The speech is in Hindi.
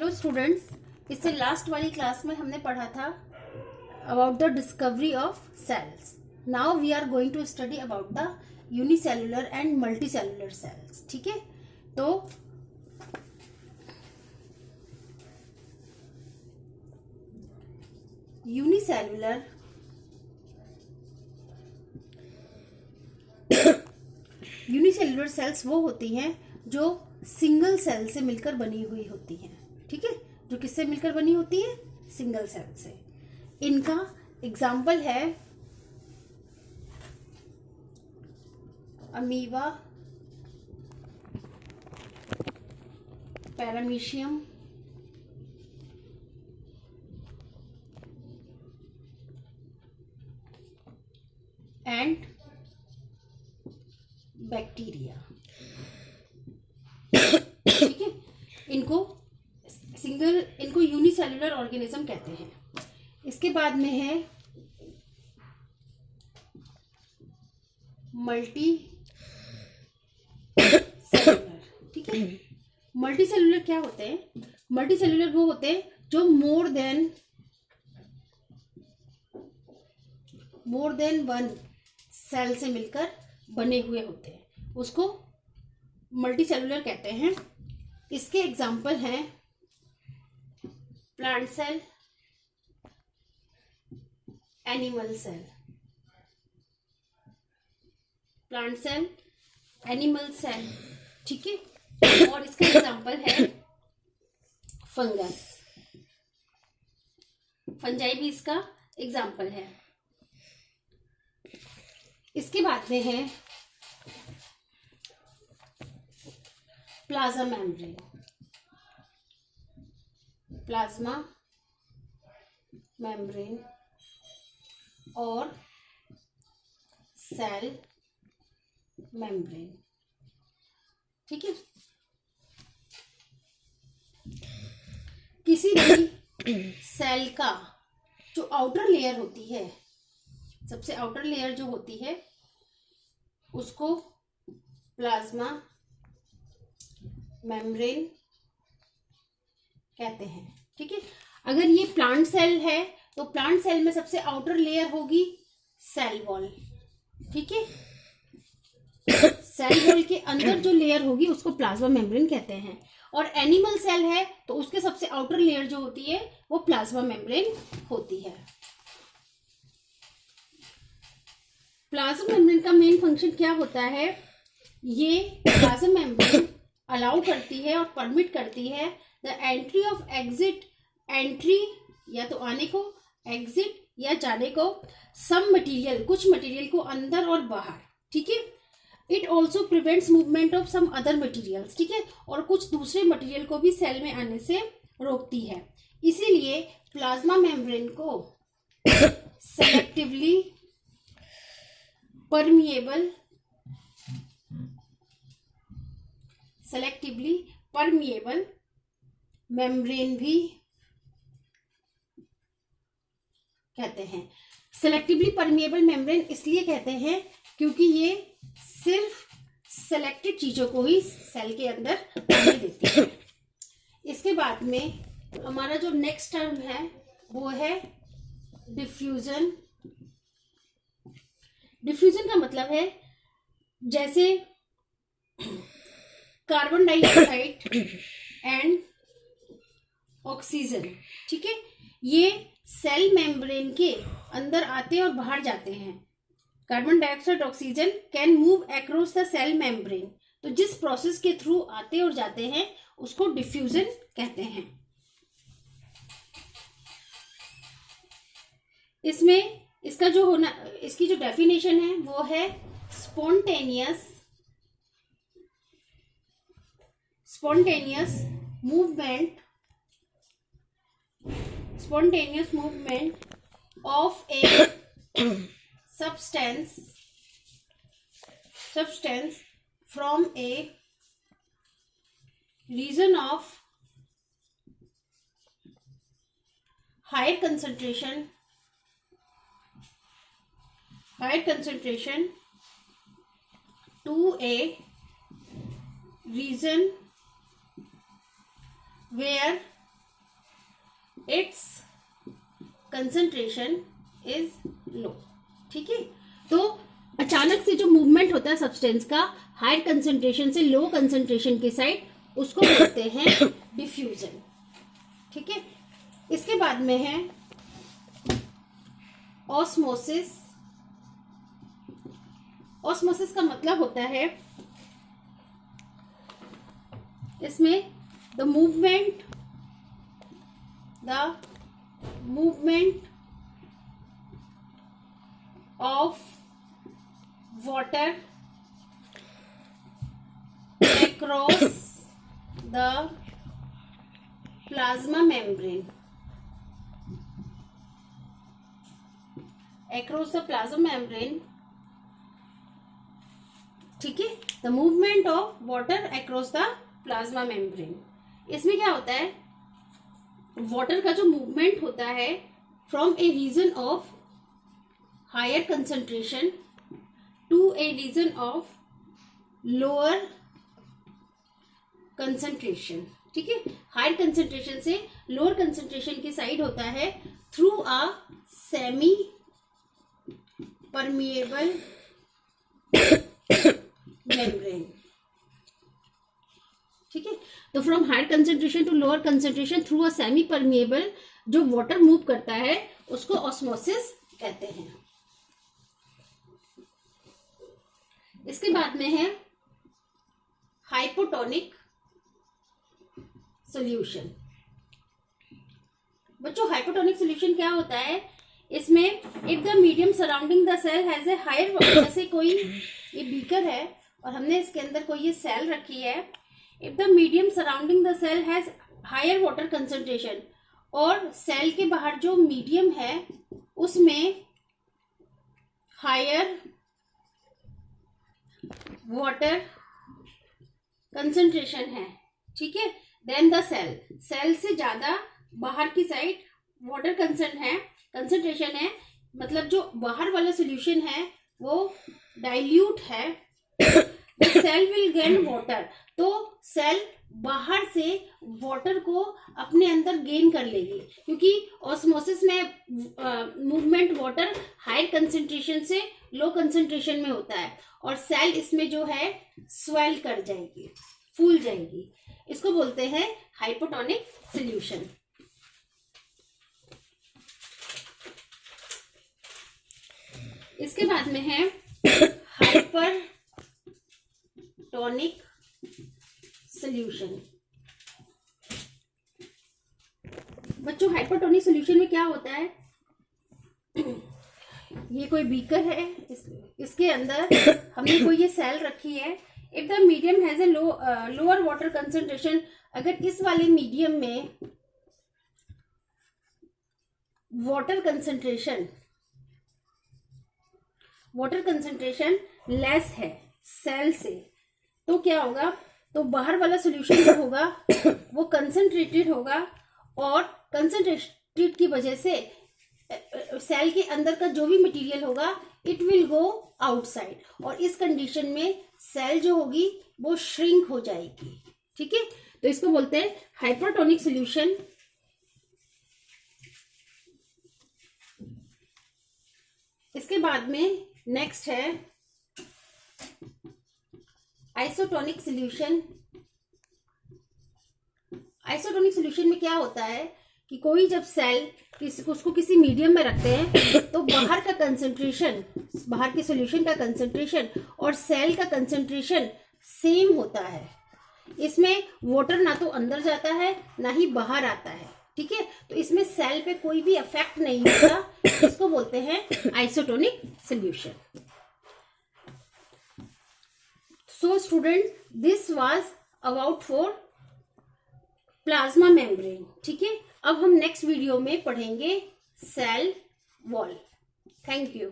हेलो स्टूडेंट्स, इससे लास्ट वाली क्लास में हमने पढ़ा था about the discovery of cells. Now we are going to study about the unicellular and multicellular cells. ठीक है, तो यूनिसेल्युलर सेल्स वो होती हैं जो सिंगल सेल से मिलकर बनी हुई होती हैं. ठीक है, जो किससे मिलकर बनी होती है? सिंगल सेल से. इनका एग्जाम्पल है अमीबा, पैरामीशियम, एंड बैक्टीरिया. ठीक है, इनको यूनिसेल्युलर ऑर्गेनिज्म कहते हैं. इसके बाद में है मल्टी सेल्युलर. ठीक है, मल्टी सेल्युलर क्या होते हैं? मल्टी सेल्युलर वो होते हैं जो मोर देन वन सेल से मिलकर बने हुए होते हैं, उसको मल्टी सेल्युलर कहते हैं. इसके एग्जाम्पल हैं plant cell, animal cell. Plant cell, animal cell. ठीक है, और इसका एग्जाम्पल है फंगस. फंजाई भी इसका एग्जाम्पल है. इसके बाद में है प्लाज्मा मेम्ब्रेन. प्लाज्मा मेम्ब्रेन और सेल मेम्ब्रेन. ठीक है, किसी भी सेल का जो आउटर लेयर होती है, सबसे आउटर लेयर जो होती है, उसको प्लाज्मा मेम्ब्रेन कहते हैं. ठीक है, अगर ये प्लांट सेल है तो प्लांट सेल में सबसे आउटर लेयर होगी सेल वॉल. ठीक है, सेल वॉल के अंदर जो लेयर होगी उसको प्लाज्मा मेम्ब्रेन कहते हैं. और एनिमल सेल है तो उसके सबसे आउटर लेयर जो होती है वो प्लाज्मा मेम्ब्रेन होती है. प्लाज्मा मेम्ब्रेन का मेन फंक्शन क्या होता है? ये प्लाज्मा मेम्ब्रेन अलाउ करती है और परमिट करती है the entry of exit, entry या तो आने को, एग्जिट या जाने को, सम मटेरियल, कुछ मटेरियल को अंदर और बाहर. ठीक है, it also prevents movement of some other materials. ठीक है, और कुछ दूसरे मटेरियल को भी सेल में आने से रोकती है. इसीलिए प्लाज्मा मेम्ब्रेन को सेलेक्टिवली परमिएबल मेम्ब्रेन भी कहते हैं. सेलेक्टिवली परमिएबल मेम्ब्रेन इसलिए कहते हैं क्योंकि ये सिर्फ सेलेक्टेड चीजों को ही सेल के अंदर आने देती है. इसके बाद में हमारा जो नेक्स्ट टर्म है वो है डिफ्यूजन. डिफ्यूजन का मतलब है जैसे कार्बन डाइऑक्साइड एंड ऑक्सीजन. ठीक है, ये सेल मेम्ब्रेन के अंदर आते और बाहर जाते हैं. Carbon dioxide, oxygen can move across the cell membrane. तो जिस प्रोसेस के थ्रू आते और जाते हैं उसको डिफ्यूजन कहते हैं. इसमें इसकी जो डेफिनेशन है वो है spontaneous movement of A substance from a region of higher concentration to a region where it's concentration is low. ठीक है, तो अचानक से जो मूवमेंट होता है सब्सटेंस का हायर कंसंट्रेशन से लो कंसंट्रेशन की साइड, उसको बोलते हैं डिफ्यूजन। ठीक है, इसके बाद में है ऑस्मोसिस। ऑस्मोसिस का मतलब होता है इसमें the movement of water across the plasma membrane, across the plasma membrane। ठीक है, the movement of water across the plasma membrane. इसमें क्या होता है, वाटर का जो मूवमेंट होता है from a region of higher concentration to a region of lower concentration. ठीक है, हायर कंसंट्रेशन से लोअर कंसंट्रेशन की साइड होता है through a semi permeable membrane. ठीक है, तो from higher concentration to lower concentration through a semi permeable जो वाटर मूव करता है उसको ऑस्मोसिस कहते हैं। इसके बाद में है हाइपोटोनिक सॉल्यूशन। बच्चों, हाइपोटोनिक सॉल्यूशन क्या होता है, इसमें if the medium surrounding the cell has a higher, जैसे कोई ये बीकर है और हमने इसके अंदर कोई ये सेल रखी है, if the medium surrounding the cell has higher water concentration, और सेल के बाहर जो मीडियम है उसमें हायर वाटर कंसंट्रेशन है। ठीक है, देन द सेल से ज्यादा बाहर की साइड वाटर कंसंट्रेशन है, मतलब जो बाहर वाला सॉल्यूशन है वो डाइल्यूट है, the cell will gain water. तो सेल बाहर से वाटर को अपने अंदर गेन कर लेगी, क्योंकि ऑस्मोसिस में मूवमेंट वाटर हायर कंसंट्रेशन से लो कंसंट्रेशन में होता है, और सेल इसमें जो है स्वेल कर जाएगी, फूल जाएगी। इसको बोलते हैं हाइपोटोनिक सॉल्यूशन। इसके बाद में है हाइपरटोनिक सॉल्यूशन। बच्चों, हाइपरटोनिक सॉल्यूशन में क्या होता है, ये कोई बीकर है, इसके अंदर हमने कोई ये सेल रखी है। If the medium has a lower water concentration, अगर इस वाले मीडियम में वाटर कंसंट्रेशन लेस है सेल से, तो क्या होगा, तो बाहर वाला सॉल्यूशन जो होगा वो कंसंट्रेटेड होगा, और कंसंट्रेटेड की वजह से सेल के अंदर का जो भी मटेरियल होगा इट विल गो आउटसाइड, और इस कंडीशन में सेल जो होगी वो श्रिंक हो जाएगी। ठीक है, तो इसको बोलते हैं हाइपरटोनिक सॉल्यूशन। इसके बाद में नेक्स्ट है आइसोटोनिक सॉल्यूशन। आइसोटोनिक सॉल्यूशन में क्या होता है कि कोई जब सेल उसको किसी मीडियम में रखते हैं तो बाहर का कंसंट्रेशन, बाहर के सॉल्यूशन का कंसंट्रेशन और सेल का कंसंट्रेशन सेम होता है। इसमें वाटर ना तो अंदर जाता है ना ही बाहर आता है। ठीक है, तो इसमें सेल पे कोई भी इफेक्ट नहीं होता। इसको बोलते हैं isotonic solution. So student, this was about for plasma membrane. ठीक है, अब हम नेक्स्ट वीडियो में पढ़ेंगे सेल वॉल। Thank you.